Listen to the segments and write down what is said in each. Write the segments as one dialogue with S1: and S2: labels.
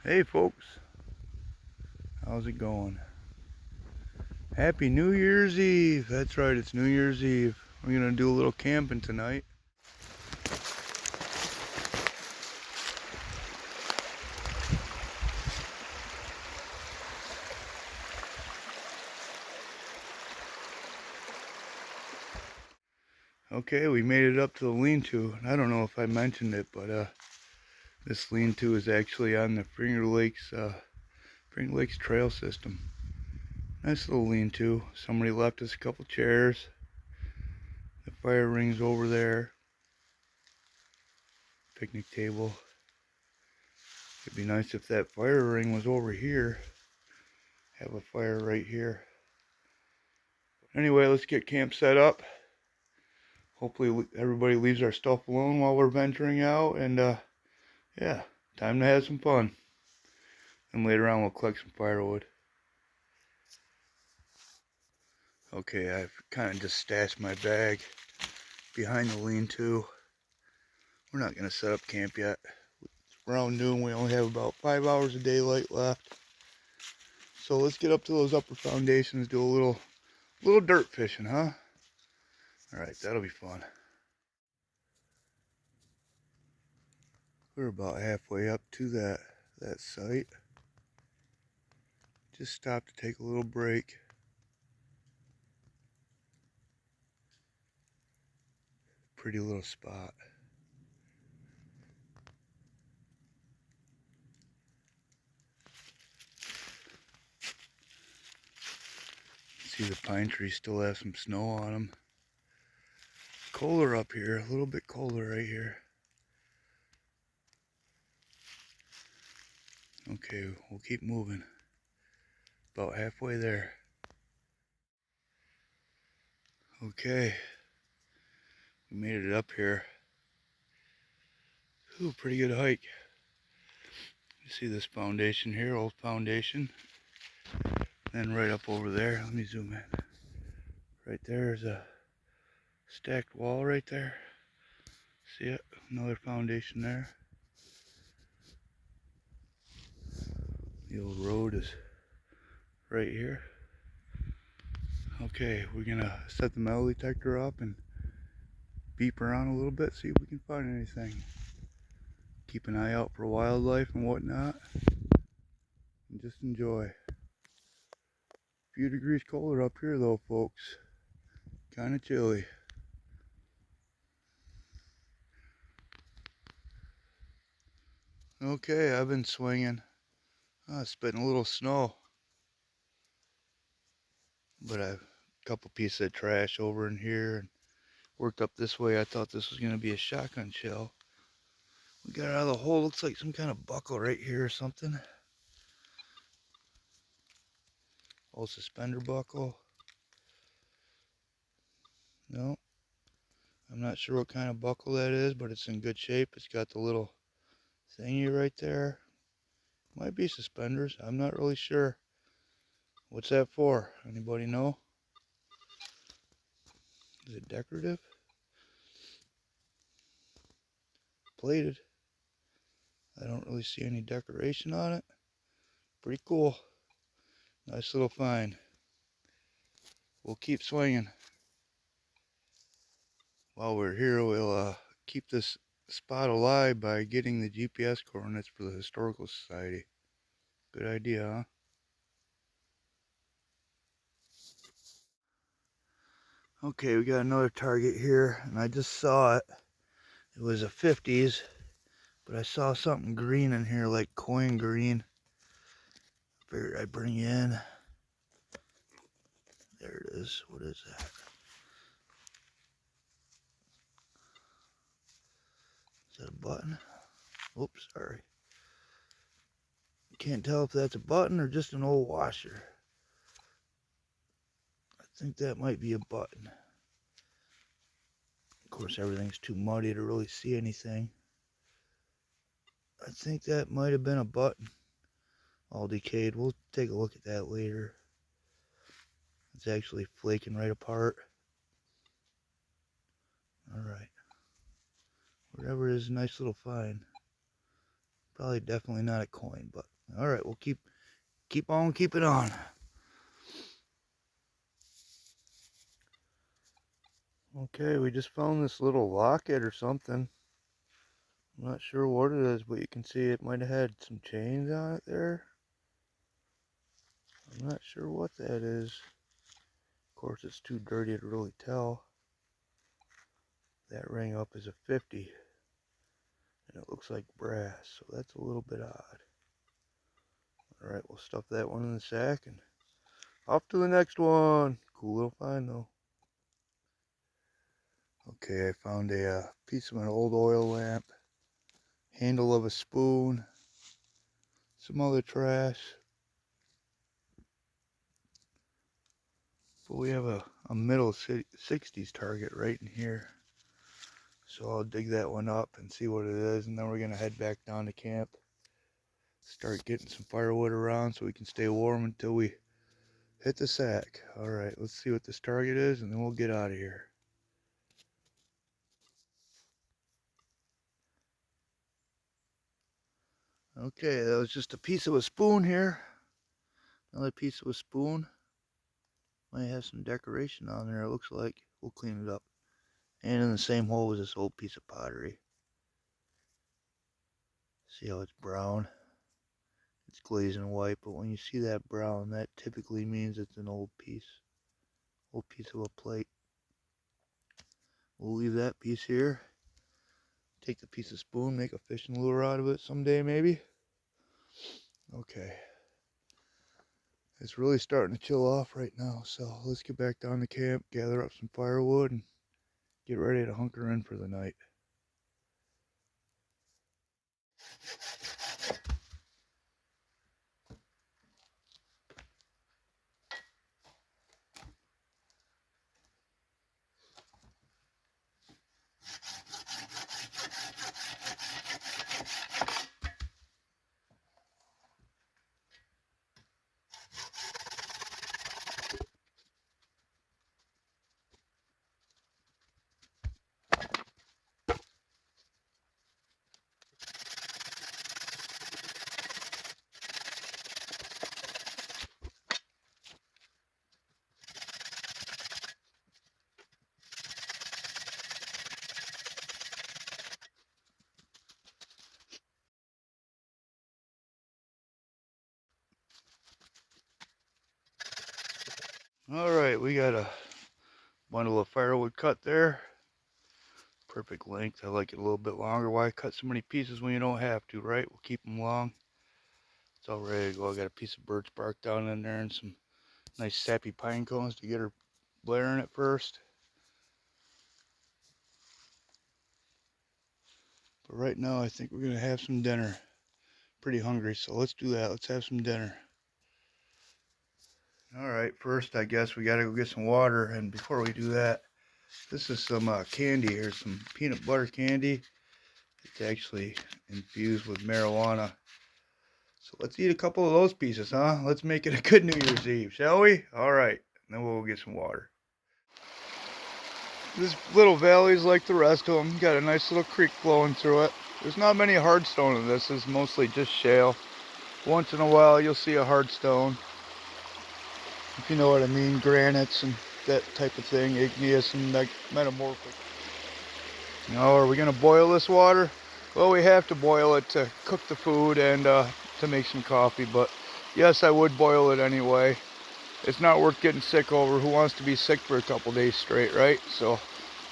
S1: Hey folks, how's it going? Happy New Year's Eve. That's right, it's New Year's Eve. We're gonna do a little camping tonight. Okay, we made it up to the lean-to. I don't know if I mentioned it, but this lean-to is actually on the Finger Lakes trail system. Nice little lean-to. Somebody left us a couple chairs. The fire ring's over there. Picnic table. It'd be nice if that fire ring was over here. Have a fire right here. Anyway, let's get camp set up. Hopefully everybody leaves our stuff alone while we're venturing out, and yeah, time to have some fun. And later on we'll collect some firewood. Okay, I've kind of just stashed my bag behind the lean-to. We're not going to set up camp yet. It's around noon. We only have about 5 hours of daylight left. So let's get up to those upper foundations, do a little dirt fishing, huh? Alright, that'll be fun. We're about halfway up to that site. Just stopped to take a little break. Pretty little spot. See, the pine trees still have some snow on them. Colder up here, a little bit colder right here. Okay, we'll keep moving. About halfway there. Okay, we made it up here. Ooh, pretty good hike. You see this foundation here, old foundation. Then right up over there, let me zoom in. Right there is a stacked wall right there. See it? Another foundation there. The old road is right here. Okay, we're gonna set the metal detector up and beep around a little bit, see if we can find anything. Keep an eye out for wildlife and whatnot, and just enjoy. A few degrees colder up here though, folks. Kind of chilly. Okay, I've been swinging. Spitting a little snow. But I've a couple pieces of trash over in here and worked up this way. I thought this was going to be a shotgun shell. We got it out of the hole. Looks like some kind of buckle right here or something. Old suspender buckle. No, I'm not sure what kind of buckle that is, but it's in good shape. It's got the little thingy right there. Might be suspenders. I'm not really sure. What's that for? Anybody know? Is it decorative? Plated. I don't really see any decoration on it. Pretty cool. Nice little find. We'll keep swinging. While we're here, we'll keep this spot alive by getting the GPS coordinates for the Historical Society. Good idea, huh? Okay, we got another target here, and I just saw it. It was a 50s, but I saw something green in here, like coin green. Figured I'd bring you in. There it is. What is that? Is that a button? Oops, sorry. Can't tell if that's a button or just an old washer. I think that might be a button. Of course, everything's too muddy to really see anything. I think that might have been a button. All decayed. We'll take a look at that later. It's actually flaking right apart. Alright. Whatever it is, a nice little find. Probably definitely not a coin, but All right, we'll keep on keeping on. Okay, we just found this little locket or something. I'm not sure what it is, but you can see it might have had some chains on it there. I'm not sure what that is. Of course, it's too dirty to really tell. That ring up is a 50, and it looks like brass, so that's a little bit odd. All right, we'll stuff that one in the sack and off to the next one. Cool little find though. Okay, I found a piece of an old oil lamp, handle of a spoon, some other trash. But we have a middle 60s target right in here. So I'll dig that one up and see what it is, and then we're gonna head back down to camp. Start getting some firewood around so we can stay warm until we hit the sack. Alright, let's see what this target is and then we'll get out of here. Okay, that was just a piece of a spoon here. Another piece of a spoon. Might have some decoration on there, it looks like. We'll clean it up. And in the same hole was this old piece of pottery. See how it's brown? It's glazing white, but when you see that brown, that typically means it's an old piece of a plate. We'll leave that piece here. Take the piece of spoon, make a fishing lure out of it someday maybe. Okay. It's really starting to chill off right now, so let's get back down to camp, gather up some firewood, and get ready to hunker in for the night. Alright, we got a bundle of firewood cut there. Perfect length. I like it a little bit longer. Why cut so many pieces when you don't have to, right? We'll keep them long. It's all ready to go. I got a piece of birch bark down in there and some nice sappy pine cones to get her blaring at first. But right now I think we're going to have some dinner. Pretty hungry, so let's do that. Let's have some dinner. Alright, first I guess we got to go get some water, and before we do that, this is some candy here, some peanut butter candy. It's actually infused with marijuana. So let's eat a couple of those pieces, huh? Let's make it a good New Year's Eve, shall we? Alright, then we'll get some water. This little valley is like the rest of them. Got a nice little creek flowing through it. There's not many hardstone in this. It's mostly just shale. Once in a while you'll see a hardstone. If you know what I mean, granites and that type of thing, igneous and like metamorphic. Now, are we going to boil this water? Well, we have to boil it to cook the food and to make some coffee, but yes, I would boil it anyway. It's not worth getting sick over. Who wants to be sick for a couple days straight, right? So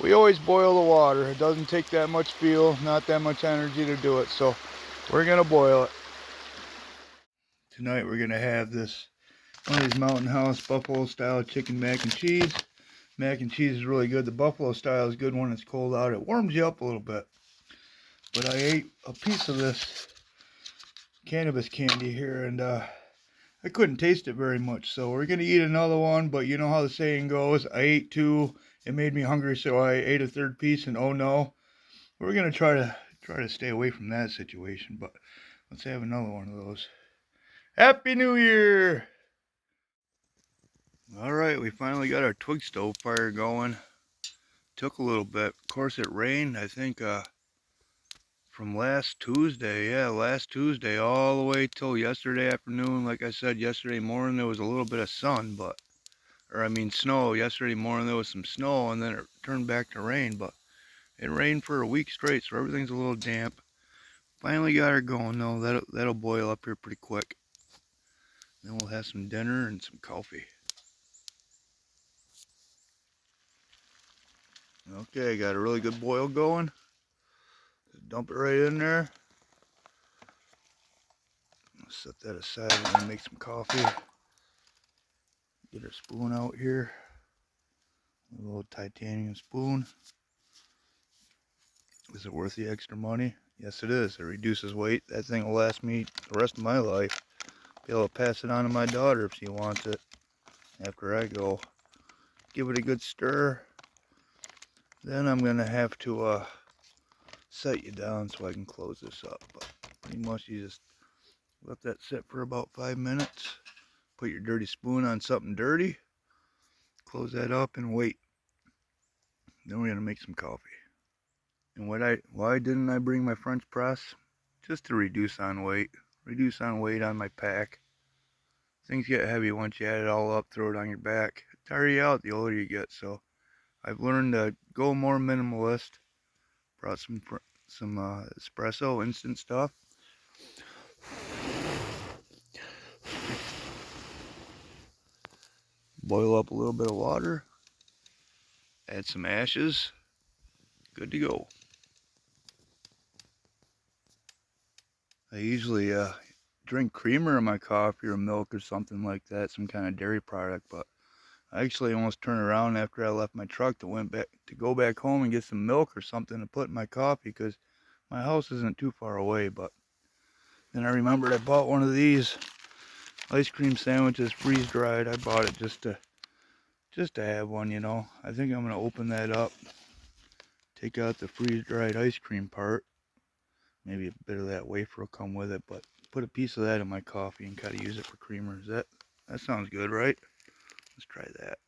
S1: we always boil the water. It doesn't take that much fuel, not that much energy to do it, so we're going to boil it. Tonight we're going to have this one of these Mountain House buffalo style chicken mac and cheese. Mac and cheese is really good. The buffalo style is good when it's cold out. It warms you up a little bit. But I ate a piece of this cannabis candy here and I couldn't taste it very much. So we're going to eat another one, but you know how the saying goes. I ate two. It made me hungry, so I ate a third piece and oh no. We're going to try to stay away from that situation, but let's have another one of those. Happy New Year! Alright, we finally got our twig stove fire going. Took a little bit. Of course it rained, I think From last Tuesday, yeah, last Tuesday all the way till yesterday afternoon. Like I said, yesterday morning there was a little bit of sun, snow. Yesterday morning there was some snow, and then it turned back to rain, but it rained for a week straight, so everything's a little damp. Finally got her going though. That'll boil up here pretty quick. Then we'll have some dinner and some coffee. Okay, got a really good boil going. Just dump it right in there. Set that aside and make some coffee. Get our spoon out here. A little titanium spoon. Is it worth the extra money? Yes, it is. It reduces weight. That thing will last me the rest of my life. Be able to pass it on to my daughter if she wants it after I go. Give it a good stir. Then I'm going to have to set you down so I can close this up. But pretty much you just let that sit for about 5 minutes. Put your dirty spoon on something dirty. Close that up and wait. Then we're going to make some coffee. And why didn't I bring my French press? Just to reduce on weight. Reduce on weight on my pack. Things get heavy once you add it all up, throw it on your back. It tires you out the older you get, so I've learned to go more minimalist. Brought some espresso, instant stuff. Boil up a little bit of water. Add some ashes. Good to go. I usually drink creamer in my coffee or milk or something like that, some kind of dairy product, but I actually almost turned around after I left my truck to go back home and get some milk or something to put in my coffee because my house isn't too far away. But then I remembered I bought one of these ice cream sandwiches freeze dried. I bought it just to have one, you know. I think I'm gonna open that up, take out the freeze dried ice cream part. Maybe a bit of that wafer will come with it, but put a piece of that in my coffee and kind of use it for creamer. That sounds good, right? Let's try that.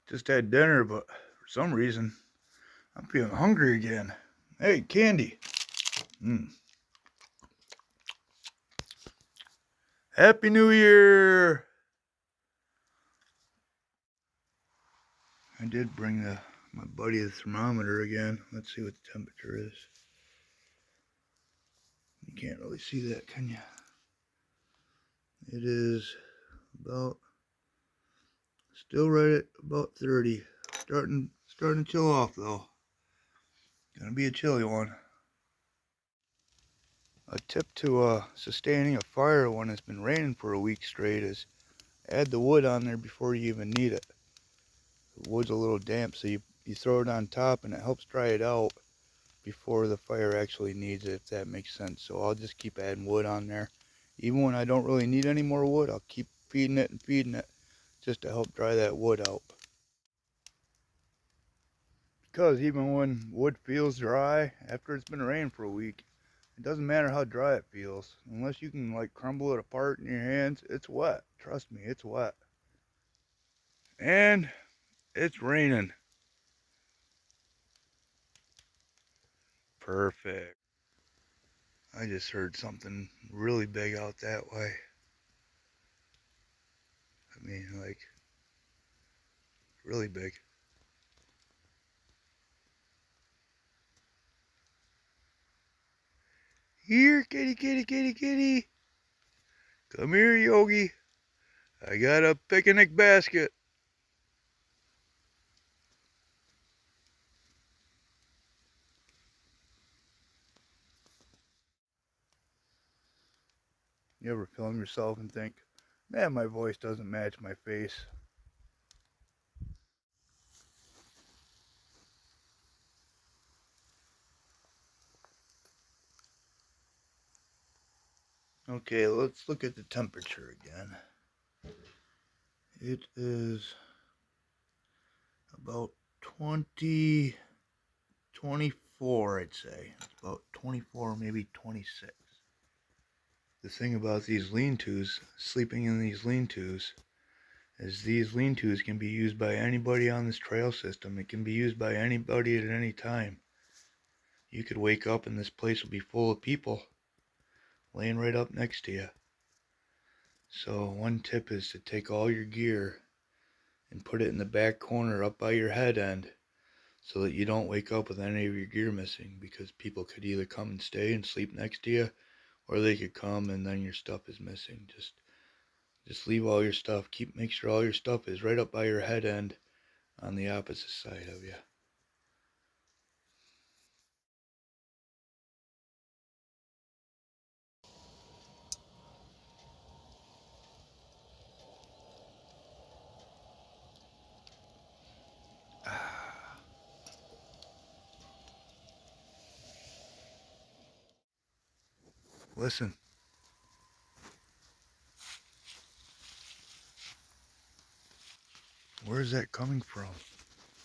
S1: Just had dinner, but for some reason I'm feeling hungry again. Hey, candy. Happy New Year! I did bring my buddy the thermometer again. Let's see what the temperature is. You can't really see that, can you? It is still right at about 30. Starting to chill off though. Gonna be a chilly one. A tip to sustaining a fire when it's been raining for a week straight is add the wood on there before you even need it. The wood's a little damp, so you throw it on top and it helps dry it out before the fire actually needs it, if that makes sense. So I'll just keep adding wood on there. Even when I don't really need any more wood, I'll keep feeding it just to help dry that wood out. Because even when wood feels dry after it's been raining for a week, it doesn't matter how dry it feels. Unless you can like crumble it apart in your hands, it's wet. Trust me, it's wet. And it's raining. Perfect. I just heard something really big out that way. I mean, like, really big. Here, kitty, kitty, kitty, kitty. Come here, Yogi. I got a picnic basket. You ever film yourself and think, man, my voice doesn't match my face? Okay, let's look at the temperature again. It is about 24, I'd say. It's about 24, maybe 26. The thing about these lean-tos, sleeping in these lean-tos, is these lean-tos can be used by anybody on this trail system. It can be used by anybody at any time. You could wake up and this place will be full of people laying right up next to you. So one tip is to take all your gear and put it in the back corner up by your head end so that you don't wake up with any of your gear missing, because people could either come and stay and sleep next to you, or they could come and then your stuff is missing. Just leave all your stuff. Make sure all your stuff is right up by your head end on the opposite side of you. Listen. Where's that coming from?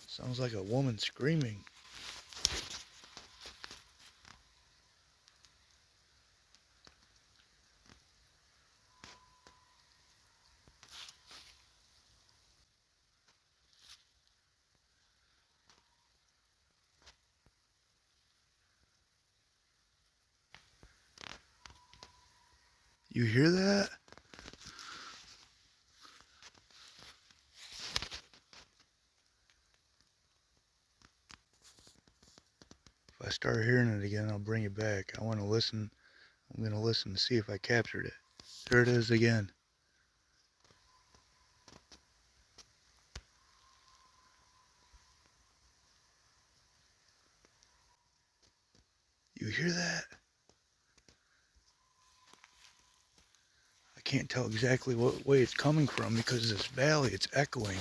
S1: Sounds like a woman screaming. You hear that? If I start hearing it again, I'll bring it back. I want to listen. I'm going to listen to see if I captured it. There it is again. You hear that? I can't tell exactly what way it's coming from because of this valley. It's echoing.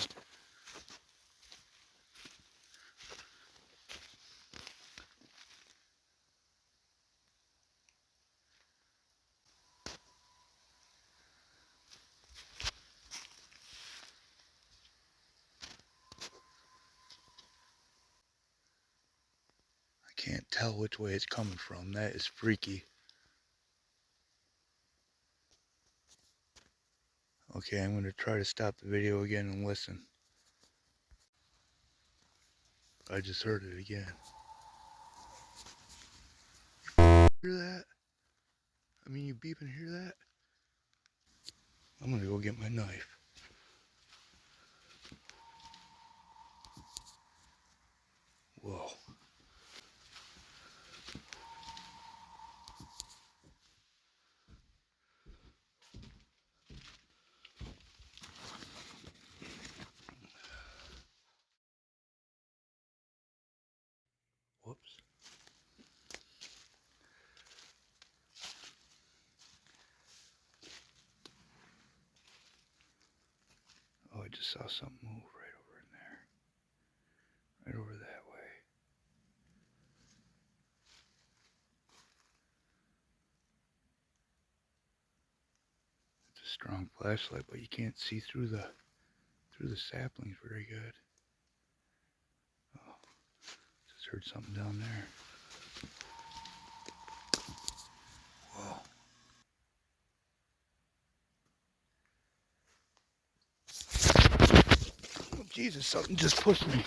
S1: I can't tell which way it's coming from. That is freaky. Okay, I'm going to try to stop the video again and listen. I just heard it again. Hear that? I mean, you beep and hear that? I'm going to go get my knife. Whoa. Whoops. Oh, I just saw something move right over in there. Right over that way. It's a strong flashlight, but you can't see through the saplings very good. Oh, just heard something down there. Whoa. Oh, Jesus, something just pushed me.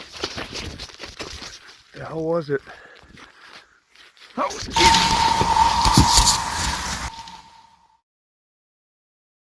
S1: The hell was it? Oh, Jesus.